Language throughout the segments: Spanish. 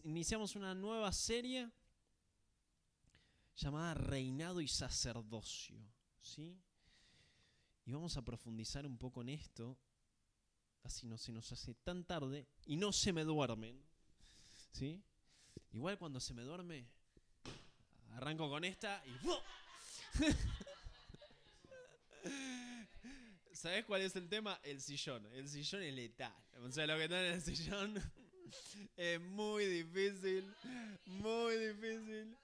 iniciamos una nueva serie llamada Reinado y Sacerdocio, ¿sí? Y vamos a profundizar un poco en esto, así no se nos hace tan tarde y no se me duermen, ¿sí? Igual cuando se me duerme, arranco con esta y ¡pum! ¿Sabés cuál es el tema? El sillón. El sillón es letal. O sea, lo que está en el sillón es muy difícil. Muy difícil.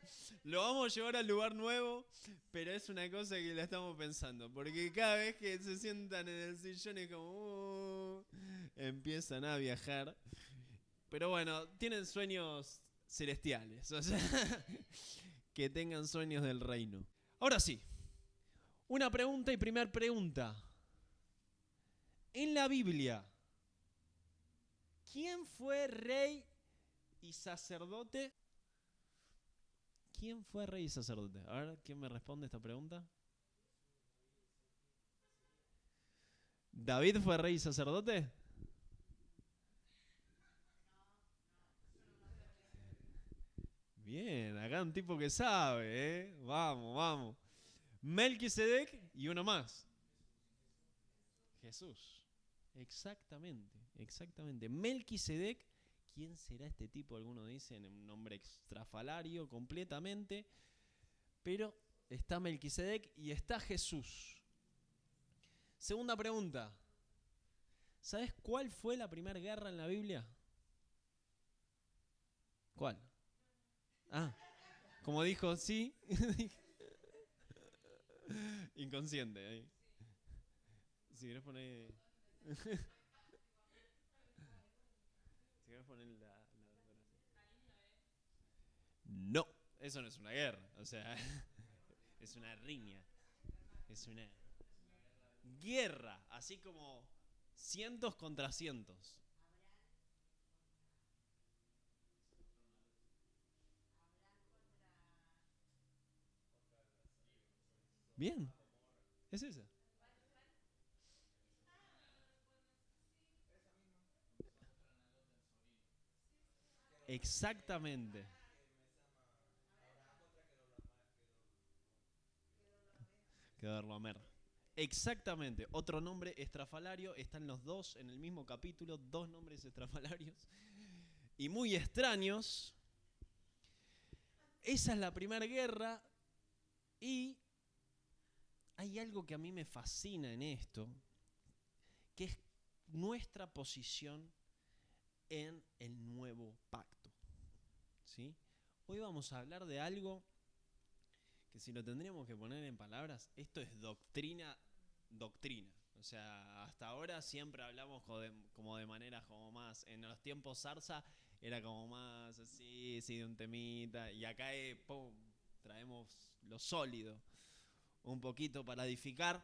Lo vamos a llevar al lugar nuevo, pero es una cosa que la estamos pensando. Porque cada vez que se sientan en el sillón es como... empiezan a viajar. Pero bueno, tienen sueños celestiales. O sea, que tengan sueños del reino. Ahora sí, una pregunta y primer pregunta. En la Biblia, ¿quién fue rey y sacerdote? ¿Quién fue rey y sacerdote? A ver, ¿quién me responde esta pregunta? ¿David fue rey y sacerdote? Bien, acá un tipo que sabe, ¿eh? Vamos, vamos. Melquisedec y uno más. Jesús. Exactamente, exactamente. Melquisedec, ¿quién será este tipo? Algunos dicen un nombre extrafalario completamente. Pero está Melquisedec y está Jesús. Segunda pregunta. ¿Sabes cuál fue la primera guerra en la Biblia? ¿Cuál? Ah, como dijo, sí. Inconsciente ahí. Si querés poner. Si querés poner la. No, eso no es una guerra. O sea, es una riña. Es una guerra. Así como cientos contra cientos. Bien, es esa. Exactamente. Kedorlaomer. Exactamente. Otro nombre estrafalario. Están los dos en el mismo capítulo. Dos nombres estrafalarios. Y muy extraños. Esa es la primera guerra. Y hay algo que a mí me fascina en esto. Que es nuestra posición en el nuevo pacto. ¿Sí? Hoy vamos a hablar de algo que si lo tendríamos que poner en palabras, esto es doctrina, doctrina. O sea, hasta ahora siempre hablamos como de maneras como más, en los tiempos zarza era como más así, sí, de un temita, y acá pum, traemos lo sólido, un poquito para edificar.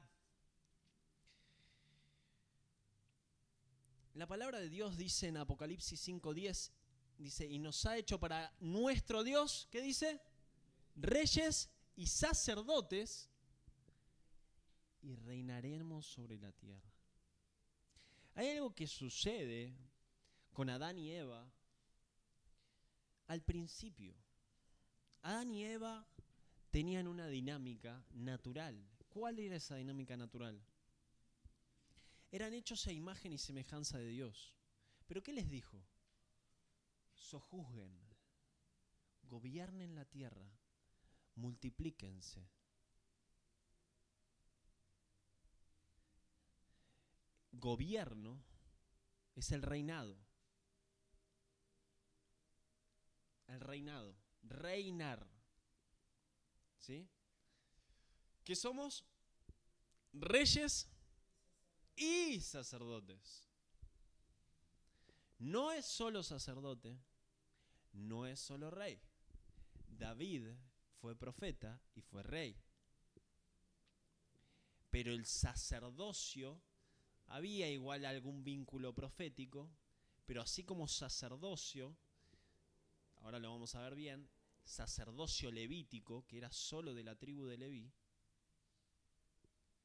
La palabra de Dios dice en Apocalipsis 5:10, dice, y nos ha hecho para nuestro Dios, ¿qué dice? Reyes y sacerdotes, y reinaremos sobre la tierra. Hay algo que sucede con Adán y Eva al principio. Adán y Eva tenían una dinámica natural. ¿Cuál era esa dinámica natural? Eran hechos a imagen y semejanza de Dios. ¿Pero qué les dijo? Sojuzguen, gobiernen la tierra, multiplíquense. Gobierno es el reinado. El reinado. Reinar. ¿Sí? Que somos reyes y sacerdotes. No es solo sacerdote, no es solo rey. David fue profeta y fue rey. Pero el sacerdocio, había igual algún vínculo profético, pero así como sacerdocio, ahora lo vamos a ver bien, sacerdocio levítico, que era solo de la tribu de Leví,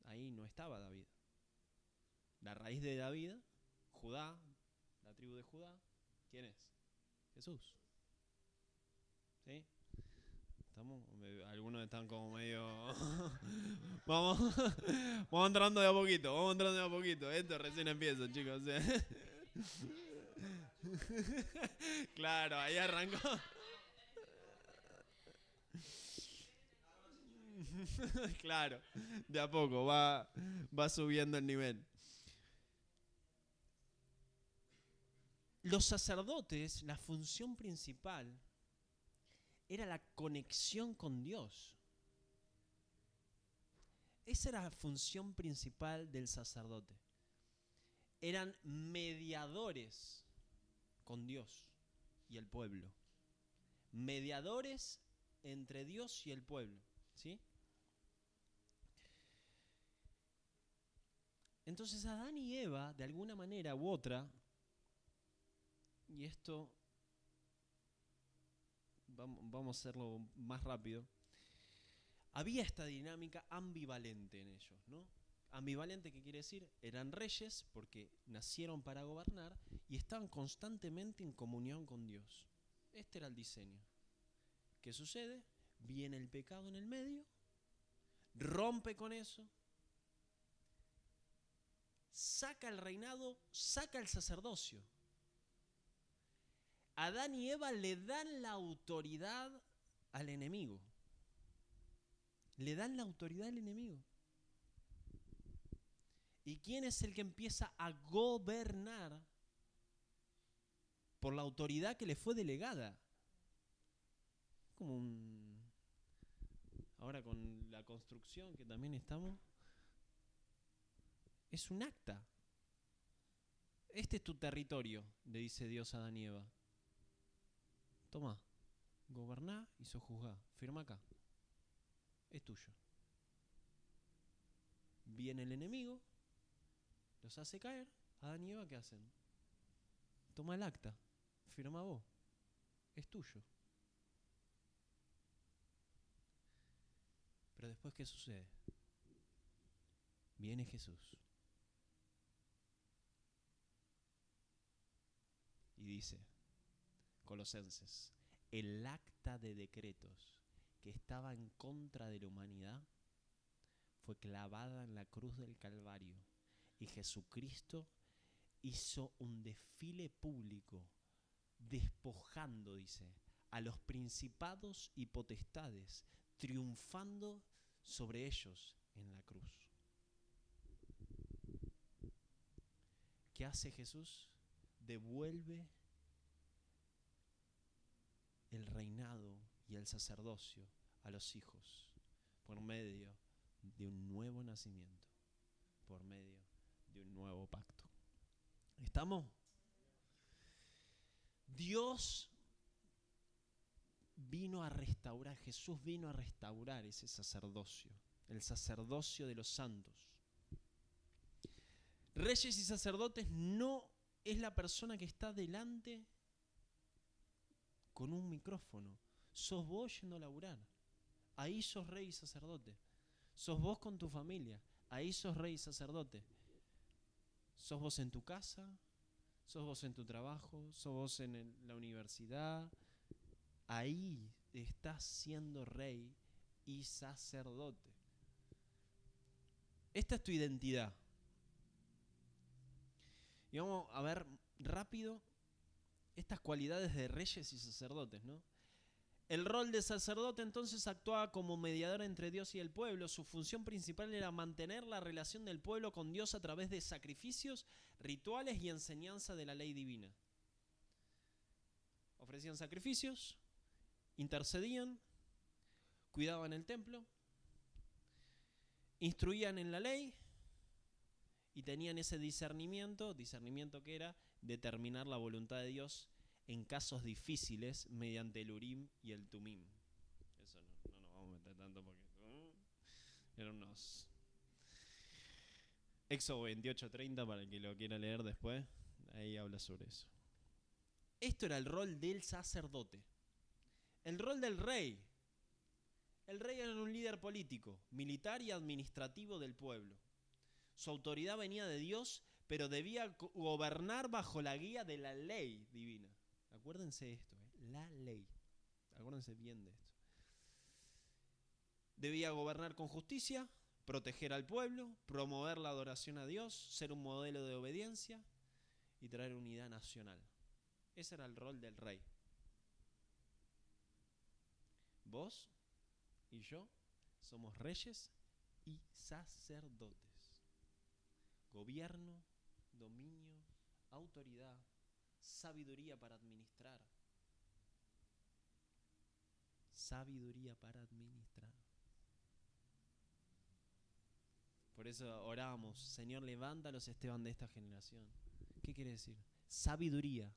ahí no estaba David. La raíz de David, Judá, la tribu de Judá, ¿quién es? Jesús. ¿Sí? ¿Estamos? Algunos están como medio... vamos, vamos entrando de a poquito, vamos entrando de a poquito. Esto recién empieza, chicos. Claro, ahí arrancó. Claro, de a poco va subiendo el nivel. Los sacerdotes, la función principal era la conexión con Dios. Esa era la función principal del sacerdote. Eran mediadores con Dios y el pueblo. Mediadores entre Dios y el pueblo. ¿Sí? Entonces Adán y Eva, de alguna manera u otra, y esto vamos a hacerlo más rápido, había esta dinámica ambivalente en ellos, ¿no? Ambivalente, ¿qué quiere decir? Eran reyes porque nacieron para gobernar y estaban constantemente en comunión con Dios. Este era el diseño. ¿Qué sucede? Viene el pecado en el medio, rompe con eso, saca el reinado, saca el sacerdocio. Adán y Eva le dan la autoridad al enemigo. Le dan la autoridad al enemigo. ¿Y quién es el que empieza a gobernar por la autoridad que le fue delegada? Como ahora con la construcción que también estamos, es un acta. Este es tu territorio, le dice Dios a Adán y Eva. Toma, goberná y sojuzgá. Firma acá. Es tuyo. Viene el enemigo, los hace caer. Adán y Eva, ¿qué hacen? Toma el acta. Firma vos. Es tuyo. Pero después, ¿qué sucede? Viene Jesús. Y dice, Colosenses, el acta de decretos que estaba en contra de la humanidad fue clavada en la cruz del Calvario. Y Jesucristo hizo un desfile público, despojando, dice, a los principados y potestades, triunfando sobre ellos en la cruz. ¿Qué hace Jesús? Devuelve el reinado y el sacerdocio a los hijos por medio de un nuevo nacimiento, por medio de un nuevo pacto. ¿Estamos? Dios vino a restaurar, Jesús vino a restaurar ese sacerdocio, el sacerdocio de los santos. Reyes y sacerdotes no es la persona que está delante con un micrófono. Sos vos yendo a laburar. Ahí sos rey y sacerdote. Sos vos con tu familia. Ahí sos rey y sacerdote. Sos vos en tu casa. Sos vos en tu trabajo. Sos vos en la universidad. Ahí estás siendo rey y sacerdote. Esta es tu identidad. Y vamos a ver rápido estas cualidades de reyes y sacerdotes, ¿no? El rol de sacerdote entonces actuaba como mediador entre Dios y el pueblo. Su función principal era mantener la relación del pueblo con Dios a través de sacrificios, rituales y enseñanza de la ley divina. Ofrecían sacrificios, intercedían, cuidaban el templo, instruían en la ley y tenían ese discernimiento que era determinar la voluntad de Dios en casos difíciles mediante el Urim y el Tumim. Eso no nos vamos a meter tanto porque eran unos... Éxodo 28:30 para el que lo quiera leer después, ahí habla sobre eso. Esto era el rol del sacerdote. El rol del rey. El rey era un líder político, militar y administrativo del pueblo. Su autoridad venía de Dios, pero debía gobernar bajo la guía de la ley divina. Acuérdense esto, la ley. Acuérdense bien de esto. Debía gobernar con justicia, proteger al pueblo, promover la adoración a Dios, ser un modelo de obediencia y traer unidad nacional. Ese era el rol del rey. Vos y yo somos reyes y sacerdotes. Gobierno, dominio, autoridad, sabiduría para administrar. Sabiduría para administrar. Por eso orábamos, Señor, levanta a los Esteban de esta generación. ¿Qué quiere decir? Sabiduría.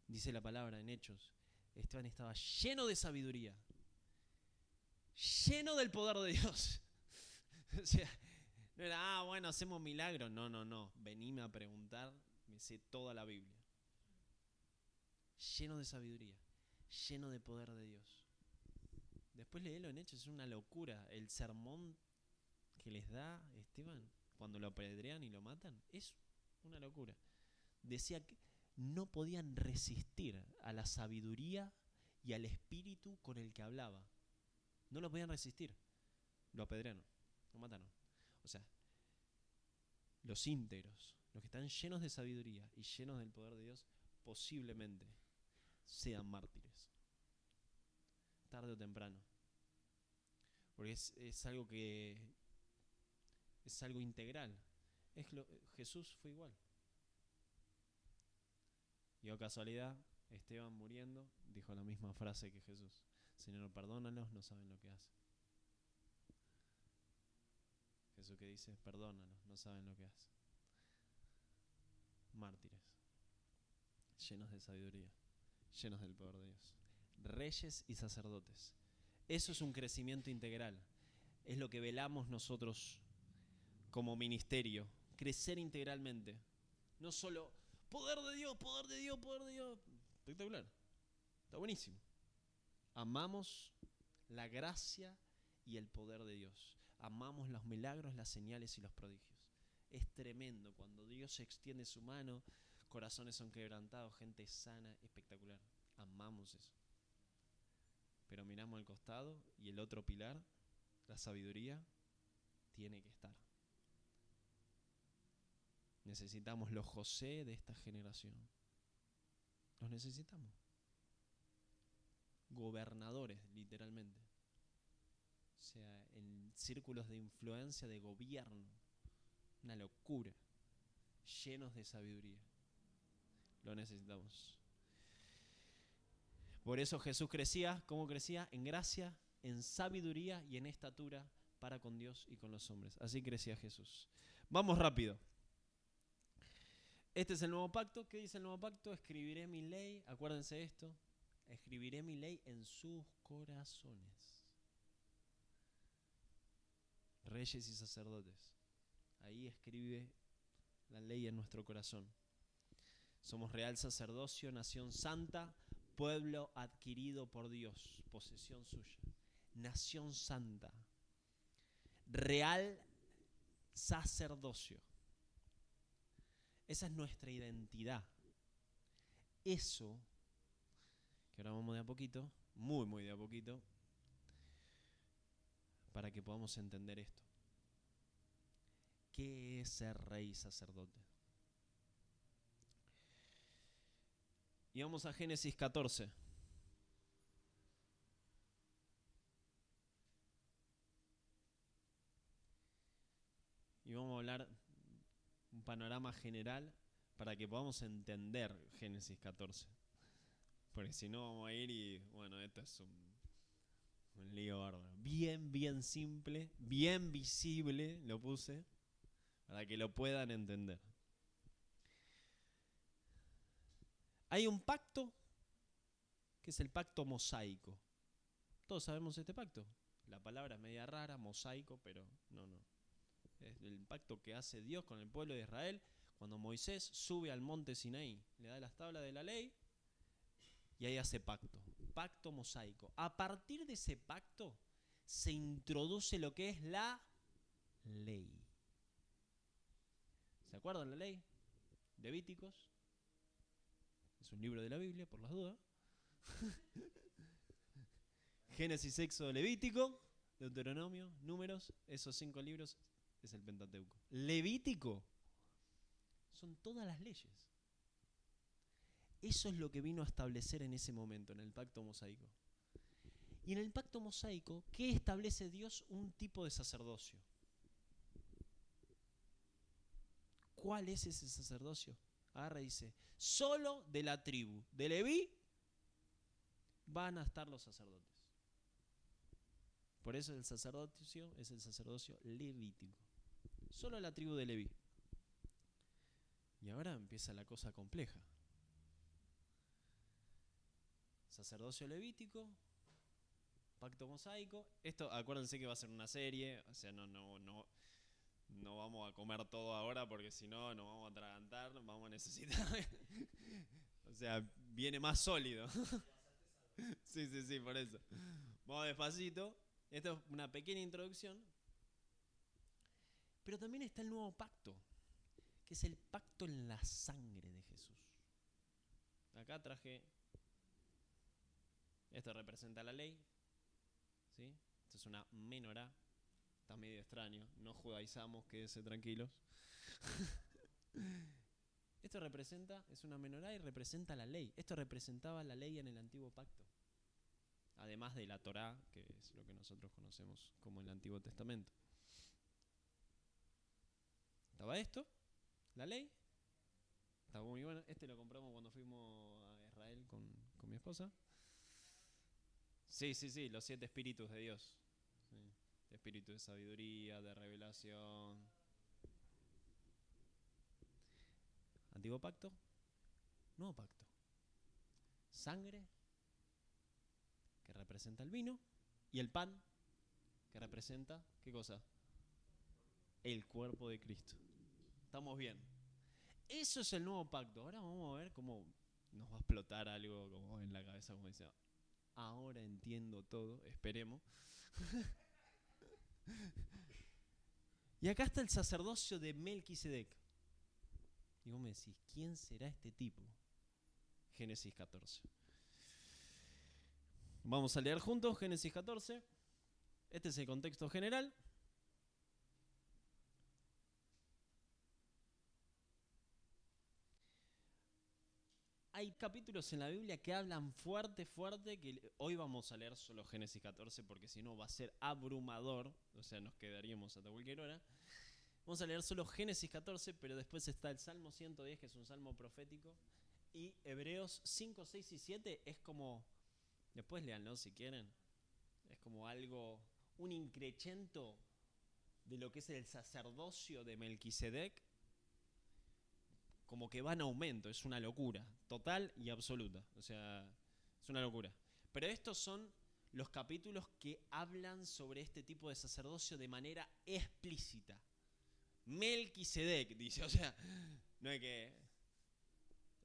Dice la palabra en Hechos. Esteban estaba lleno de sabiduría. Lleno del poder de Dios. O sea, no era, bueno, hacemos milagros. No. Venime a preguntar, me sé toda la Biblia. Lleno de sabiduría. Lleno de poder de Dios. Después léelo en Hechos, es una locura. El sermón que les da Esteban cuando lo apedrean y lo matan es una locura. Decía que no podían resistir a la sabiduría y al espíritu con el que hablaba. No lo podían resistir. Lo apedrearon, lo mataron. O sea, los íntegros, los que están llenos de sabiduría y llenos del poder de Dios, posiblemente sean mártires. Tarde o temprano. Porque es algo que es algo integral. Jesús fue igual. Y a casualidad, Esteban muriendo dijo la misma frase que Jesús. Señor, perdónalos, no saben lo que hacen. Jesús que dice, perdónalos, no saben lo que hacen. Mártires, llenos de sabiduría, llenos del poder de Dios. Reyes y sacerdotes. Eso es un crecimiento integral. Es lo que velamos nosotros como ministerio. Crecer integralmente. No solo poder de Dios, poder de Dios, poder de Dios. Espectacular. Está buenísimo. Amamos la gracia y el poder de Dios. Amamos los milagros, las señales y los prodigios. Es tremendo cuando Dios extiende su mano, corazones son quebrantados, gente sana, espectacular. Amamos eso. Pero miramos al costado y el otro pilar, la sabiduría, tiene que estar. Necesitamos los José de esta generación. Los necesitamos. Gobernadores, literalmente. O sea, en círculos de influencia, de gobierno. Una locura. Llenos de sabiduría. Lo necesitamos. Por eso Jesús crecía, ¿cómo crecía? En gracia, en sabiduría y en estatura para con Dios y con los hombres. Así crecía Jesús. Vamos rápido. Este es el nuevo pacto. ¿Qué dice el nuevo pacto? Escribiré mi ley. Acuérdense de esto. Escribiré mi ley en sus corazones. Reyes y sacerdotes. Ahí escribe la ley en nuestro corazón. Somos real sacerdocio, nación santa, pueblo adquirido por Dios, posesión suya. Nación santa. Real sacerdocio. Esa es nuestra identidad. Eso, que ahora vamos de a poquito, muy de a poquito, para que podamos entender esto. ¿Qué es ser rey y sacerdote? Y vamos a Génesis 14. Y vamos a hablar un panorama general para que podamos entender Génesis 14. Porque si no vamos a ir y, bueno, esto es un lío bárbaro. Bien simple, bien visible lo puse para que lo puedan entender. Hay un pacto que es el pacto mosaico. Todos sabemos este pacto. La palabra es media rara, mosaico, pero no. Es el pacto que hace Dios con el pueblo de Israel cuando Moisés sube al monte Sinaí, le da las tablas de la ley y ahí hace pacto. Pacto mosaico. A partir de ese pacto se introduce lo que es la ley. ¿Se acuerdan la ley? Levíticos. Es un libro de la Biblia, por las dudas. Génesis, Éxodo, Levítico, Deuteronomio, Números, esos 5 libros es el Pentateuco. Levítico son todas las leyes. Eso es lo que vino a establecer en ese momento, en el pacto mosaico. Y en el pacto mosaico, ¿qué establece Dios? Un tipo de sacerdocio. ¿Cuál es ese sacerdocio? Agarra y dice, solo de la tribu de Leví van a estar los sacerdotes. Por eso el sacerdocio es el sacerdocio levítico. Solo la tribu de Leví. Y ahora empieza la cosa compleja. Sacerdocio levítico, pacto mosaico. Esto, acuérdense que va a ser una serie, o sea, no vamos a comer todo ahora porque si no nos vamos a atragantar, vamos a necesitar. O sea, viene más sólido. Sí, por eso. Vamos despacito. Esto es una pequeña introducción. Pero también está el nuevo pacto, que es el pacto en la sangre de Jesús. Acá traje. Esto representa la ley. ¿Sí? Esto es una menorá. Está medio extraño. No judaizamos, quédense tranquilos. Esto representa, es una menorá y representa la ley. Esto representaba la ley en el antiguo pacto. Además de la Torá, que es lo que nosotros conocemos como el Antiguo Testamento. Estaba esto, la ley. Estaba muy bueno. Este lo compramos cuando fuimos a Israel con mi esposa. Sí, los 7 espíritus de Dios. Sí. Espíritu de sabiduría, de revelación. Antiguo pacto, nuevo pacto. Sangre, que representa el vino, y el pan, que representa, ¿qué cosa? El cuerpo de Cristo. Estamos bien. Eso es el nuevo pacto. Ahora vamos a ver cómo nos va a explotar algo como en la cabeza, como dice, ahora entiendo todo, esperemos. Y acá está el sacerdocio de Melquisedec. Y vos me decís, ¿quién será este tipo? Génesis 14. Vamos a leer juntos Génesis 14. Este es el contexto general. Hay capítulos en la Biblia que hablan fuerte, que hoy vamos a leer solo Génesis 14 porque si no va a ser abrumador, o sea, nos quedaríamos hasta cualquier hora. Vamos a leer solo Génesis 14, pero después está el Salmo 110, que es un salmo profético, y Hebreos 5, 6 y 7 es como, después léanlo si quieren, es como algo, un increchento de lo que es el sacerdocio de Melquisedec, como que va en aumento, es una locura, total y absoluta, o sea, es una locura. Pero estos son los capítulos que hablan sobre este tipo de sacerdocio de manera explícita. Melquisedec, dice, o sea, no hay que...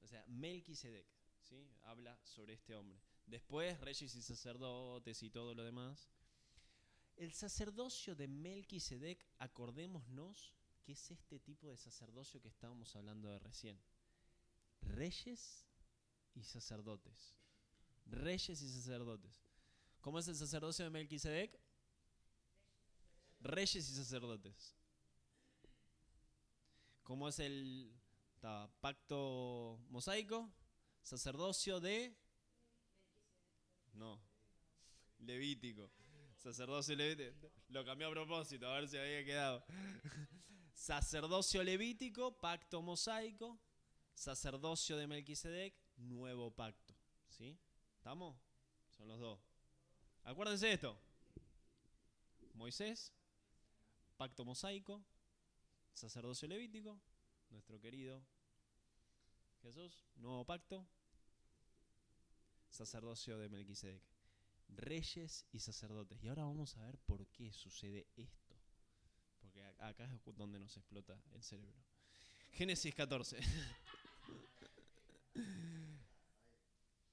O sea, Melquisedec, ¿sí? Habla sobre este hombre. Después, reyes y sacerdotes y todo lo demás. El sacerdocio de Melquisedec, acordémonos que es este tipo de sacerdocio que estábamos hablando de recién. Reyes y sacerdotes. Reyes y sacerdotes. ¿Cómo es el sacerdocio de Melquisedec? Reyes y sacerdotes. ¿Cómo es el pacto mosaico? Sacerdocio de... No, levítico. Sacerdocio levítico. Lo cambió a propósito, a ver si había quedado. Sacerdocio levítico, pacto mosaico. Sacerdocio de Melquisedec, nuevo pacto. ¿Sí? ¿Estamos? Son los dos. Acuérdense de esto. Moisés, pacto mosaico, sacerdocio levítico, nuestro querido Jesús, nuevo pacto, sacerdocio de Melquisedec. Reyes y sacerdotes. Y ahora vamos a ver por qué sucede esto. Porque acá es donde nos explota el cerebro. Génesis 14.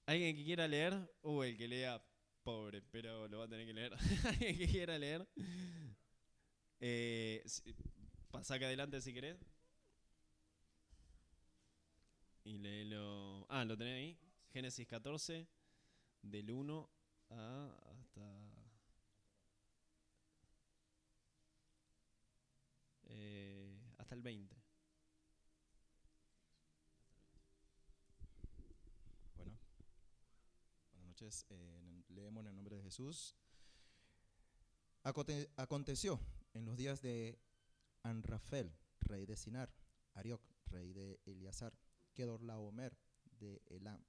¿Alguien que quiera leer? El que lea, pobre, pero lo va a tener que leer. ¿Alguien que quiera leer? Pasá acá adelante si querés. Y léelo. Ah, ¿lo tenés ahí? Génesis 14, del 1 hasta el 20. Bueno, buenas noches. Leemos en el nombre de Jesús. Aconteció en los días de Anrafel, rey de Sinar, Arioc, rey de Eliasar, Kedorlaomer de Elam,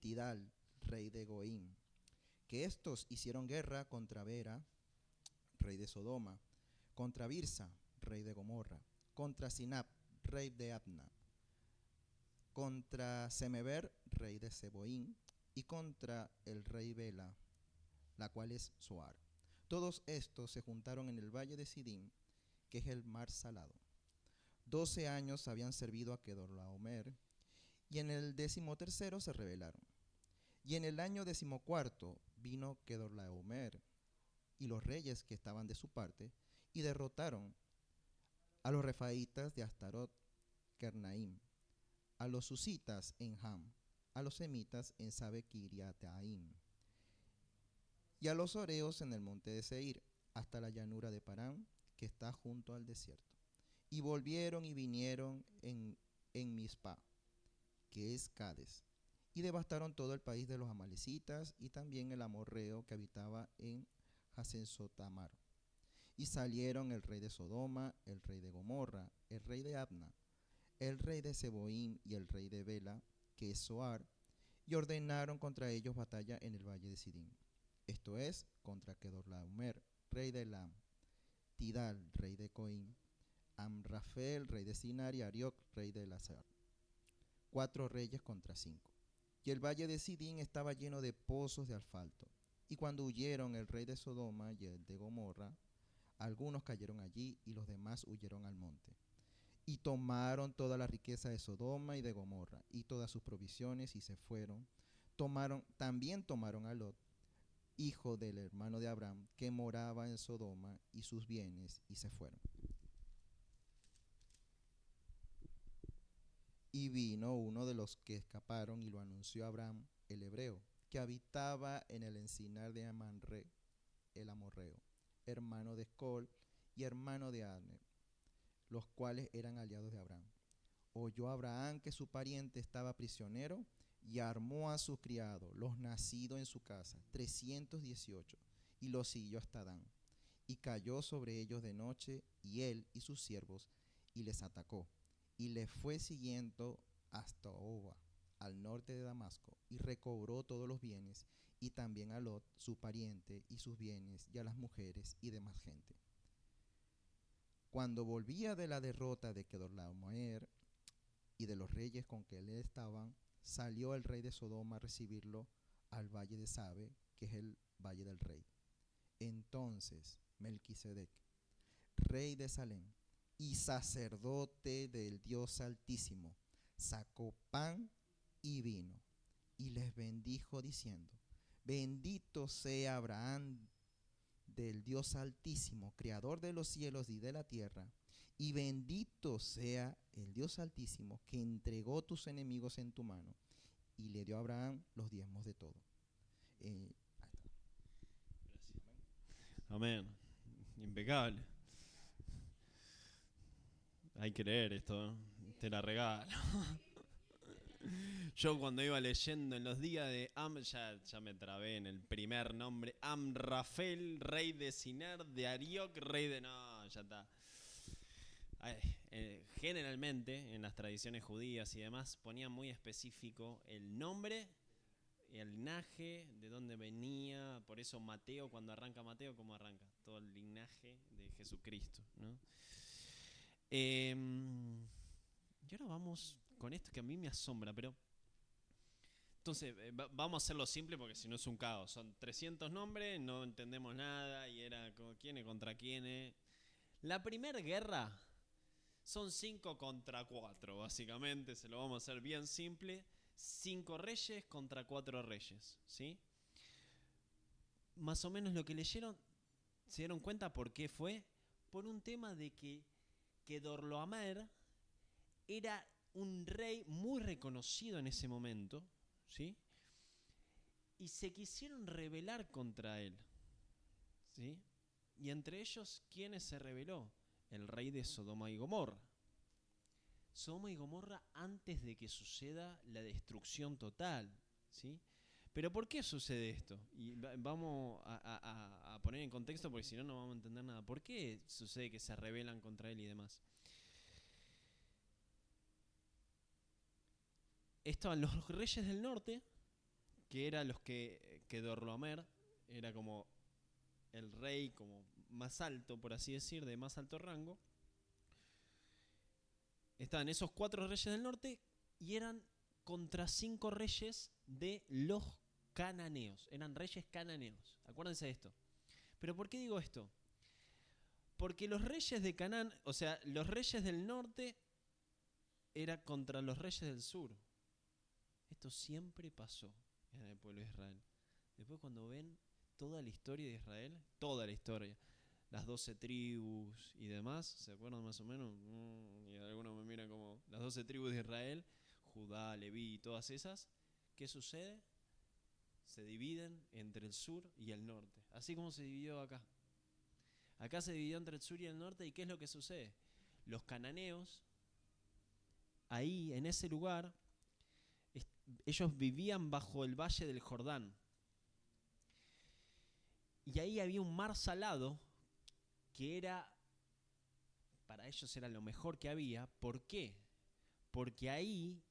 Tidal, rey de Goim, que estos hicieron guerra contra Bera, rey de Sodoma, contra Birsa, rey de Gomorra, contra Sinab, rey de Abna, contra Semeber, rey de Seboín, y contra el rey Bela, la cual es Soar. Todos estos se juntaron en el valle de Sidim, que es el mar salado. 12 años habían servido a Kedorlaomer, y en el 13º se rebelaron. Y en el año 14 vino Kedorlaomer y los reyes que estaban de su parte, y derrotaron a los refaitas de Astarot, Kernaim, a los susitas en Ham, a los semitas en Sabe-Kiriataim, y a los oreos en el monte de Seir, hasta la llanura de Parán, que está junto al desierto. Y volvieron y vinieron en Mizpah, que es Cades, y devastaron todo el país de los amalecitas y también el amorreo que habitaba en Hasensotamar. Y salieron el rey de Sodoma, el rey de Gomorra, el rey de Abna, el rey de Seboín y el rey de Bela, que es Soar, y ordenaron contra ellos batalla en el valle de Sidim. Esto es, contra Kedorlaomer, rey de Elam, Tidal, rey de Coim, Amrafel, rey de Sinar, y Arioc, rey de Elasar. 4 reyes contra 5. Y el valle de Sidim estaba lleno de pozos de asfalto. Y cuando huyeron el rey de Sodoma y el de Gomorra, algunos cayeron allí y los demás huyeron al monte. Y tomaron toda la riqueza de Sodoma y de Gomorra y todas sus provisiones y se fueron. También tomaron a Lot, hijo del hermano de Abraham, que moraba en Sodoma, y sus bienes, y se fueron. Y vino uno de los que escaparon y lo anunció a Abraham, el hebreo, que habitaba en el encinar de Amanre, el amorreo, hermano de Escol y hermano de Adner, los cuales eran aliados de Abraham. Oyó Abraham que su pariente estaba prisionero y armó a sus criados, los nacidos en su casa, 318, y los siguió hasta Dan. Y cayó sobre ellos de noche, y él y sus siervos, y les atacó, y les fue siguiendo hasta Oba, al norte de Damasco, y recobró todos los bienes, y también a Lot, su pariente, y sus bienes, y a las mujeres y demás gente. Cuando volvía de la derrota de Kedorlaomer y de los reyes con que él estaban, salió el rey de Sodoma a recibirlo al valle de Sabe, que es el valle del rey. Entonces Melquisedec, rey de Salem y sacerdote del Dios Altísimo, sacó pan y vino y les bendijo diciendo: bendito sea Abraham del Dios Altísimo, creador de los cielos y de la tierra, y bendito sea el Dios Altísimo que entregó tus enemigos en tu mano, y le dio a Abraham los diezmos de todo. Amén. Impecable. Hay que leer esto, ¿eh? Te la regalo. Yo cuando iba leyendo en los días de ya me trabé en el primer nombre. Amrafel, rey de Sinar, de Arioc, rey de... No, ya está. Generalmente en las tradiciones judías y demás ponían muy específico el nombre, el linaje, de dónde venía. Por eso Mateo, cuando arranca Mateo, ¿cómo arranca? Todo el linaje de Jesucristo, ¿no? Y ahora vamos con esto que a mí me asombra, pero... Entonces, vamos a hacerlo simple porque si no es un caos. Son 300 nombres, no entendemos nada y era quién es contra quién es. La primera guerra son 5 contra 4, básicamente, se lo vamos a hacer bien simple. 5 reyes contra 4 reyes, ¿sí? Más o menos lo que leyeron, se dieron cuenta por qué fue. Por un tema de que Kedorlaomer era un rey muy reconocido en ese momento, ¿sí? y se quisieron rebelar contra él, ¿sí? Y entre ellos, ¿quiénes se rebeló? El rey de Sodoma y Gomorra. Sodoma y Gomorra antes de que suceda la destrucción total, ¿sí? Pero ¿por qué sucede esto? Y vamos a poner en contexto porque si no, no vamos a entender nada. ¿Por qué sucede que se rebelan contra él y demás? Estaban los reyes del norte, que eran los que Kedorlaomer era como el rey como más alto, por así decir, de más alto rango. Estaban esos 4 reyes del norte y eran contra 5 reyes de los cananeos. Eran reyes cananeos. Acuérdense de esto. ¿Pero por qué digo esto? Porque los reyes de Canaán, o sea, los reyes del norte era contra los reyes del sur. Esto siempre pasó en el pueblo de Israel. Después cuando ven toda la historia de Israel, toda la historia, las 12 tribus y demás, ¿se acuerdan más o menos? Y algunos me miran como las 12 tribus de Israel, Judá, Leví y todas esas. ¿Qué sucede? Se dividen entre el sur y el norte, así como se dividió acá. Acá se dividió entre el sur y el norte, ¿y qué es lo que sucede? Los cananeos, ahí en ese lugar, ellos vivían bajo el valle del Jordán. Y ahí había un mar salado que era, para ellos era lo mejor que había. ¿Por qué? Porque ahí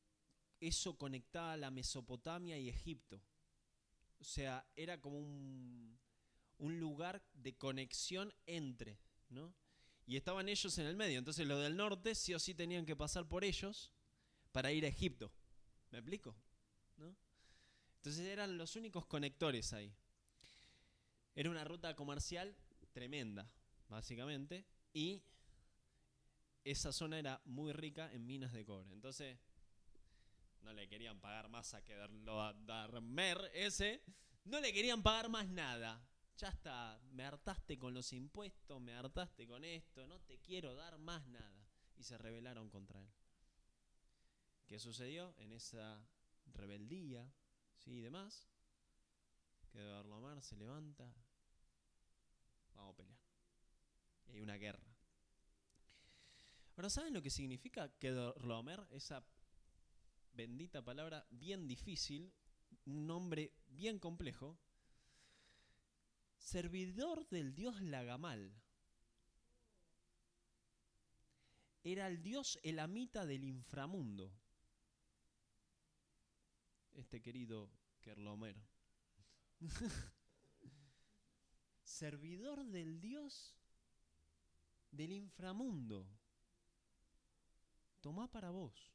eso conectaba a la Mesopotamia y Egipto. O sea, era como un lugar de conexión entre, ¿no? Y estaban ellos en el medio. Entonces los del norte sí o sí tenían que pasar por ellos para ir a Egipto. ¿Me explico? ¿No? Entonces eran los únicos conectores ahí. Era una ruta comercial tremenda, básicamente, y esa zona era muy rica en minas de cobre. Entonces, no le querían pagar más a Kedorlaomer ese, no le querían pagar más nada. Ya está, me hartaste con los impuestos, me hartaste con esto, no te quiero dar más nada. Y se rebelaron contra él. ¿Qué sucedió? En esa rebeldía, ¿sí? Y demás, Kedorlaomer se levanta, vamos a pelear. Y hay una guerra. Ahora, ¿saben lo que significa Kedorlaomer? Esa bendita palabra bien difícil, un nombre bien complejo. Servidor del dios Lagamal. Era el dios elamita del inframundo. Este querido Kedorlaomer. Servidor del dios del inframundo. Tomá para vos.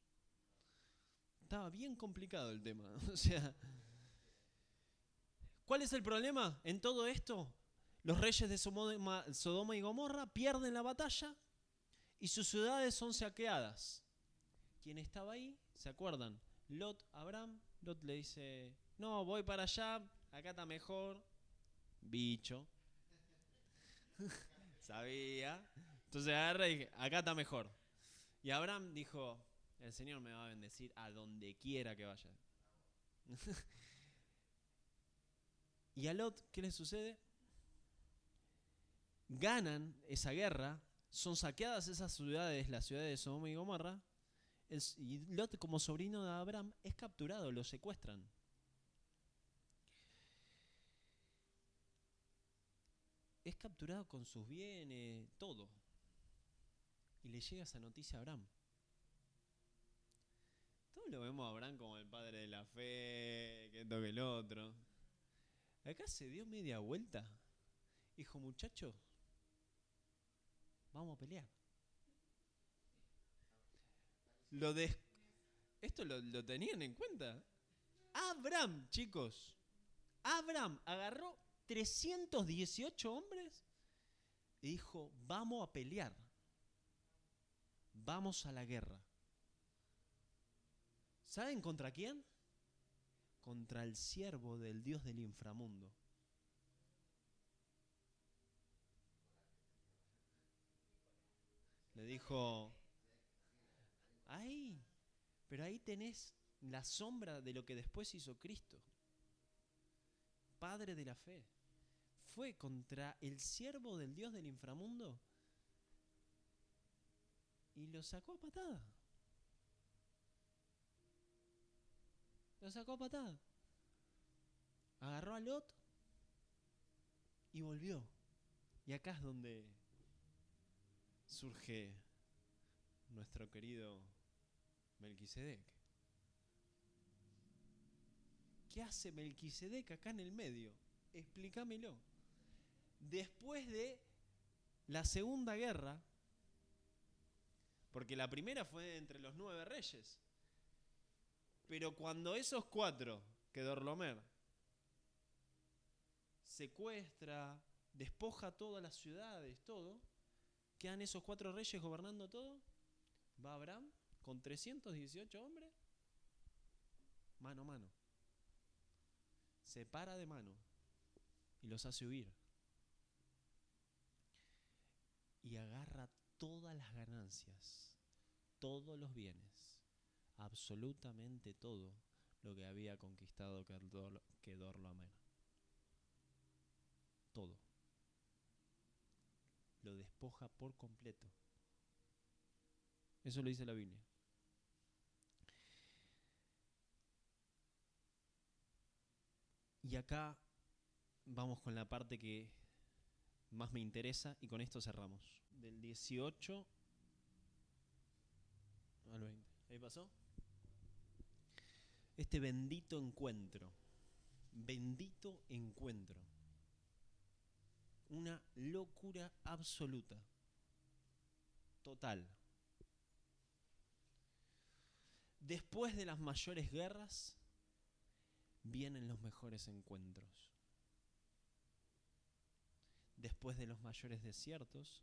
Estaba bien complicado el tema. O sea, ¿cuál es el problema en todo esto? Los reyes de Sodoma y Gomorra pierden la batalla y sus ciudades son saqueadas. ¿Quién estaba ahí? ¿Se acuerdan? Lot, Abraham. Lot le dice, no, voy para allá, acá está mejor. Bicho. Sabía. Entonces agarra y dije, acá está mejor. Y Abraham dijo, el Señor me va a bendecir a donde quiera que vaya. ¿Y a Lot qué le sucede? Ganan esa guerra, son saqueadas esas ciudades, las ciudades de Sodoma y Gomorra, y Lot, como sobrino de Abraham, es capturado, lo secuestran. Es capturado con sus bienes, todo. Y le llega esa noticia a Abraham. Todos lo vemos a Abraham como el padre de la fe, que esto que el otro. Acá se dio media vuelta. Dijo, muchachos, vamos a pelear. Esto lo tenían en cuenta. Abraham, chicos. Abraham agarró 318 hombres y dijo, vamos a pelear. Vamos a la guerra. ¿Saben contra quién? Contra el siervo del dios del inframundo. Le dijo, ahí, pero ahí tenés la sombra de lo que después hizo Cristo. padre de la fe, fue contra el siervo del Dios del inframundo y lo sacó a patada. Lo sacó a patada. Agarró a Lot y volvió. Y acá es donde surge nuestro querido Melquisedec. ¿Qué hace Melquisedec acá en el medio? Explícamelo. Después de la Segunda Guerra, porque la primera fue entre los 9 reyes, pero cuando esos 4, Kedorlaomer, secuestra, despoja todas las ciudades, todo, quedan esos 4 reyes gobernando todo, va Abraham con 318 hombres, mano a mano. Se para de mano y los hace huir. Y agarra todas las ganancias, todos los bienes, absolutamente todo lo que había conquistado Kedorlaomer. Todo. Lo despoja por completo. Eso lo dice la Biblia. Y acá vamos con la parte que más me interesa y con esto cerramos. Del 18 al 20. ¿Ahí pasó? Este bendito encuentro. Bendito encuentro. Una locura absoluta. Total. Después de las mayores guerras, vienen los mejores encuentros. Después de los mayores desiertos,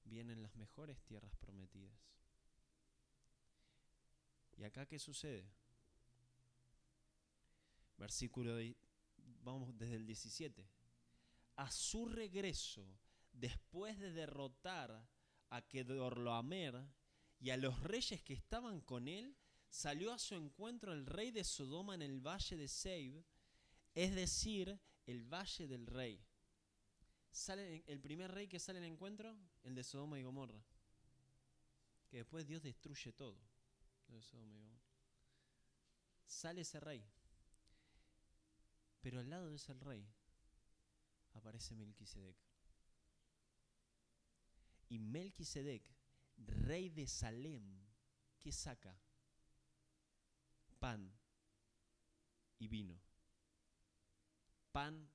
vienen las mejores tierras prometidas. ¿Y acá qué sucede? Versículo vamos desde el 17. A su regreso, después de derrotar a Kedorlaomer y a los reyes que estaban con él, salió a su encuentro el rey de Sodoma en el valle de Zeib, es decir, el valle del rey. Sale el primer rey que sale al encuentro, el de Sodoma y Gomorra. Que después Dios destruye todo. De Sodoma y Gomorra. Sale ese rey. Pero al lado de ese rey aparece Melquisedec. Y Melquisedec, rey de Salem, ¿qué saca? Pan y vino. Pan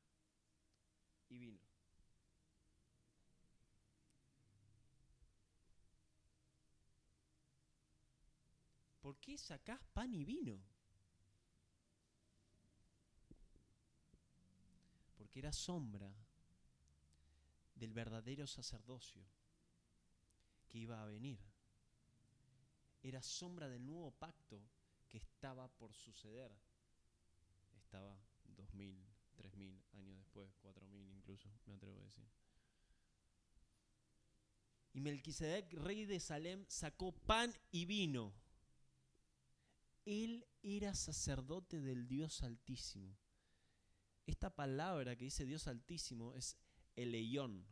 y vino. ¿Por qué sacás pan y vino? Porque era sombra del verdadero sacerdocio que iba a venir. Era sombra del nuevo pacto que estaba por suceder. Estaba 2000, 3000 años después, 4000 incluso, me atrevo a decir. Y Melquisedec, rey de Salem, sacó pan y vino. Él era sacerdote del Dios Altísimo. Esta palabra que dice Dios Altísimo es Eleión.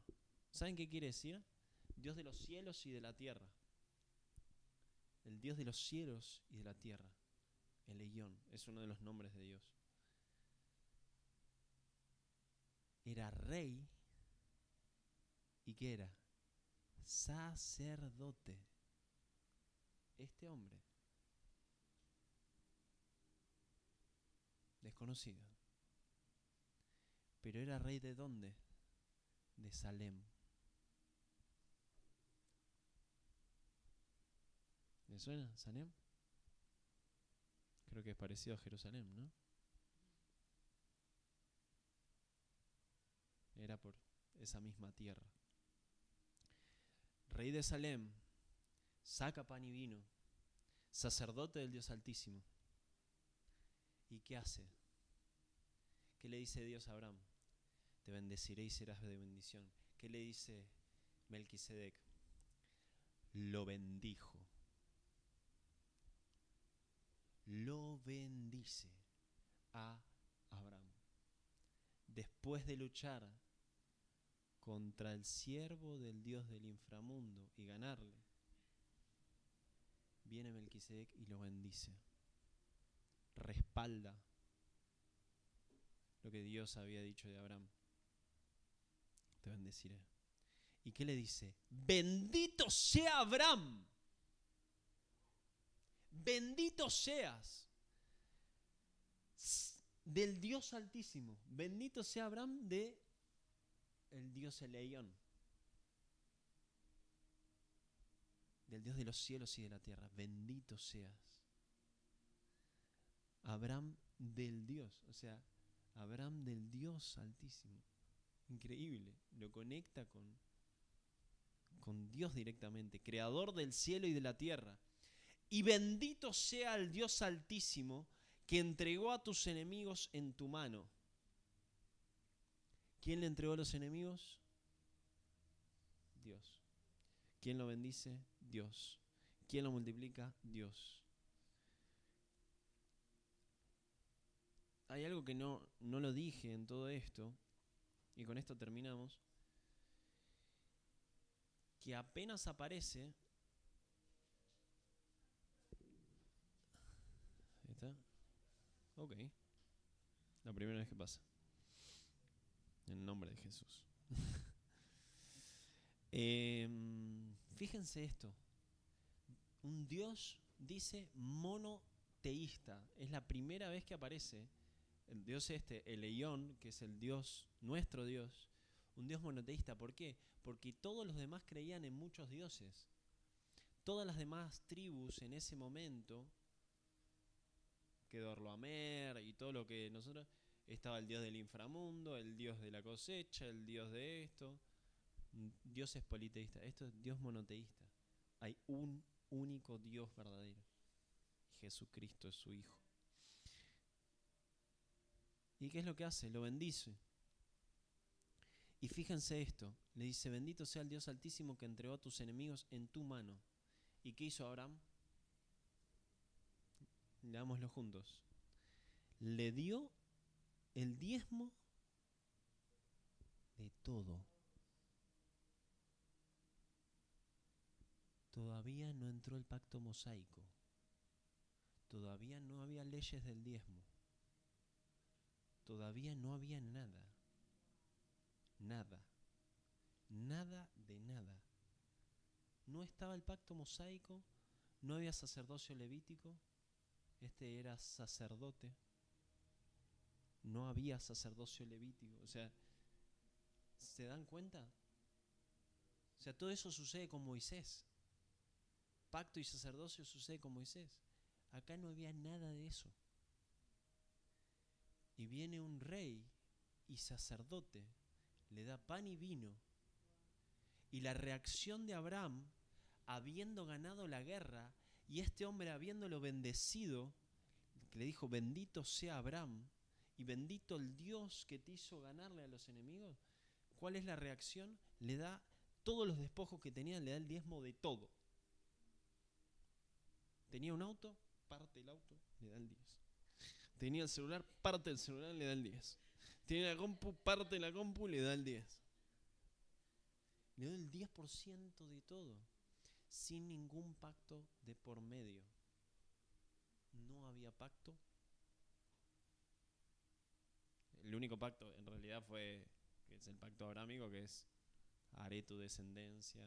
¿Saben qué quiere decir? Dios de los cielos y de la tierra. El Dios de los cielos y de la tierra. Eleión es uno de los nombres de Dios. Era rey. ¿Y qué era? Sacerdote. Este hombre. Desconocido. Pero era rey ¿de dónde? De Salem. ¿Le suena Salem? Creo que es parecido a Jerusalén, ¿no? Era por esa misma tierra. Rey de Salem, saca pan y vino, sacerdote del Dios Altísimo. ¿Y qué hace? ¿Qué le dice Dios a Abraham? Te bendeciré y serás de bendición. ¿Qué le dice Melquisedec? Lo bendijo. Lo bendice a Abraham. después de luchar contra el siervo del Dios del inframundo y ganarle, viene Melquisedec y lo bendice. Respalda lo que Dios había dicho de Abraham. Te bendeciré. ¿Y qué le dice? Bendito sea Abraham. Bendito seas del Dios Altísimo. Bendito sea Abraham de el Dios Eleión. Del Dios de los cielos y de la tierra. Bendito seas. Abraham del Dios. O sea, Abraham del Dios Altísimo. Increíble. Lo conecta con Dios directamente. Creador del cielo y de la tierra. Y bendito sea el Dios Altísimo que entregó a tus enemigos en tu mano. ¿Quién le entregó a los enemigos? Dios. ¿Quién lo bendice? Dios. ¿Quién lo multiplica? Dios. Hay algo que no lo dije en todo esto, y con esto terminamos, que apenas aparece. ¿Ahí está? Ok. La primera vez que pasa. En el nombre de Jesús. Fíjense esto. Un Dios, dice, monoteísta. Es la primera vez que aparece el Dios el Eión, que es el Dios, nuestro Dios. Un Dios monoteísta. ¿Por qué? Porque todos los demás creían en muchos dioses. Todas las demás tribus en ese momento, Kedorlaomer y todo lo que nosotros... Estaba el Dios del inframundo, el Dios de la cosecha, el Dios de esto. Dios es politeísta. Esto es Dios monoteísta. Hay un único Dios verdadero. Jesucristo es su Hijo. ¿Y qué es lo que hace? Lo bendice. Y fíjense esto. Le dice, bendito sea el Dios Altísimo que entregó a tus enemigos en tu mano. ¿Y qué hizo Abraham? Leámoslo juntos. Le dio el diezmo de todo. Todavía no entró el pacto mosaico. Todavía no había leyes del diezmo. Todavía no había nada. Nada. Nada de nada. No estaba el pacto mosaico. No había sacerdocio levítico. Este era sacerdote. No había sacerdocio levítico. O sea, ¿se dan cuenta? O sea, todo eso sucede con Moisés. Pacto y sacerdocio sucede con Moisés. Acá no había nada de eso. Y viene un rey y sacerdote, le da pan y vino. Y la reacción de Abraham, habiendo ganado la guerra, y este hombre habiéndolo bendecido, que le dijo, bendito sea Abraham, y bendito el Dios que te hizo ganarle a los enemigos. ¿Cuál es la reacción? Le da todos los despojos que tenía, le da el diezmo de todo. Tenía un auto, parte el auto, le da el 10. Tenía el celular, parte el celular, le da el 10. Tenía la compu, parte la compu, le da el 10. Le da el 10% de todo, sin ningún pacto de por medio. No había pacto. El único pacto en realidad fue, que es el pacto abrámico, que es haré tu descendencia,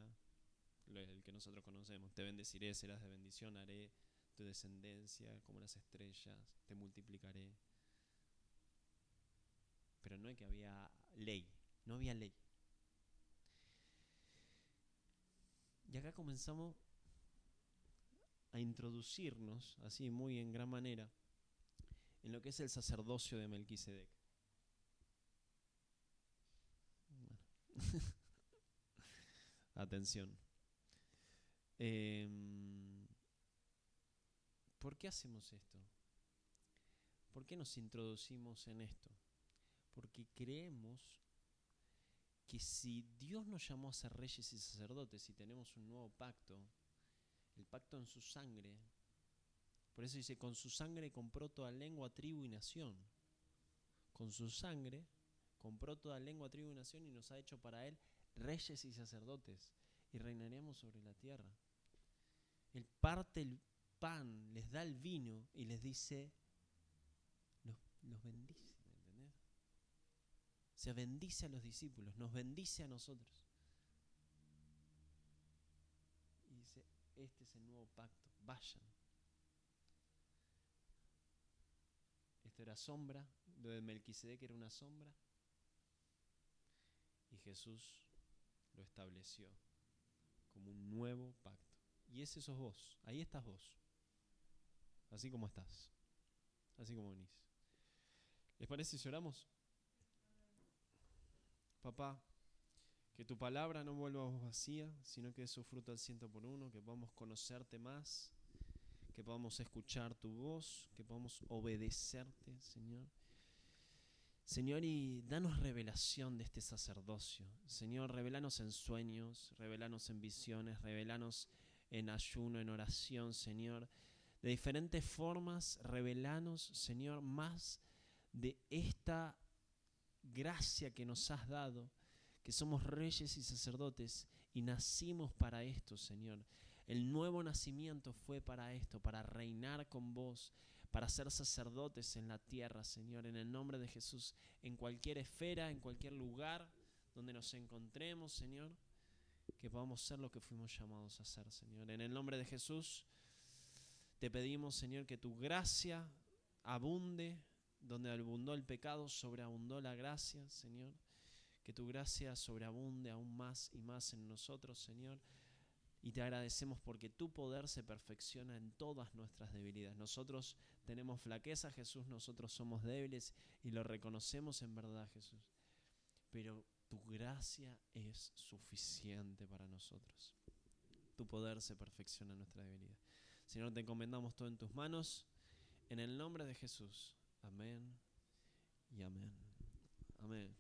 el que nosotros conocemos. Te bendeciré, serás de bendición, haré tu descendencia como las estrellas, te multiplicaré. Pero no es que había ley, no había ley. Y acá comenzamos a introducirnos, así muy en gran manera, en lo que es el sacerdocio de Melquisedec. Bueno. Atención. ¿Por qué hacemos esto? ¿Por qué nos introducimos en esto? Porque creemos que si Dios nos llamó a ser reyes y sacerdotes y tenemos un nuevo pacto, el pacto en su sangre, por eso dice, con su sangre compró toda lengua, tribu y nación. Con su sangre compró toda lengua, tribu y nación y nos ha hecho para Él reyes y sacerdotes y reinaremos sobre la tierra. Él parte el pan, les da el vino y les dice, los bendice, ¿entendés? O sea, bendice a los discípulos, nos bendice a nosotros. Y dice, este es el nuevo pacto, vayan. Esto era sombra, lo de Melquisedec era una sombra. Y Jesús lo estableció como un nuevo pacto. Y ese sos vos, ahí estás vos. Así como estás, así como venís. ¿Les parece si oramos? Papá, que tu palabra no vuelva a vos vacía, sino que dé su fruto al 100%, que podamos conocerte más, que podamos escuchar tu voz, que podamos obedecerte, Señor. Señor, y danos revelación de este sacerdocio. Señor, revelanos en sueños, revelanos en visiones, revelanos en ayuno, en oración, Señor. De diferentes formas, revelanos, Señor, más de esta gracia que nos has dado, que somos reyes y sacerdotes y nacimos para esto, Señor. El nuevo nacimiento fue para esto, para reinar con vos, para ser sacerdotes en la tierra, Señor, en el nombre de Jesús, en cualquier esfera, en cualquier lugar donde nos encontremos, Señor, que podamos ser lo que fuimos llamados a ser, Señor. En el nombre de Jesús te pedimos, Señor, que tu gracia abunde, donde abundó el pecado, sobreabundó la gracia, Señor. Que tu gracia sobreabunde aún más y más en nosotros, Señor. Y te agradecemos porque tu poder se perfecciona en todas nuestras debilidades. Nosotros tenemos flaqueza, Jesús, nosotros somos débiles y lo reconocemos en verdad, Jesús. Pero tu gracia es suficiente para nosotros. Tu poder se perfecciona en nuestra debilidad. Señor, te encomendamos todo en tus manos. En el nombre de Jesús. Amén y amén. Amén.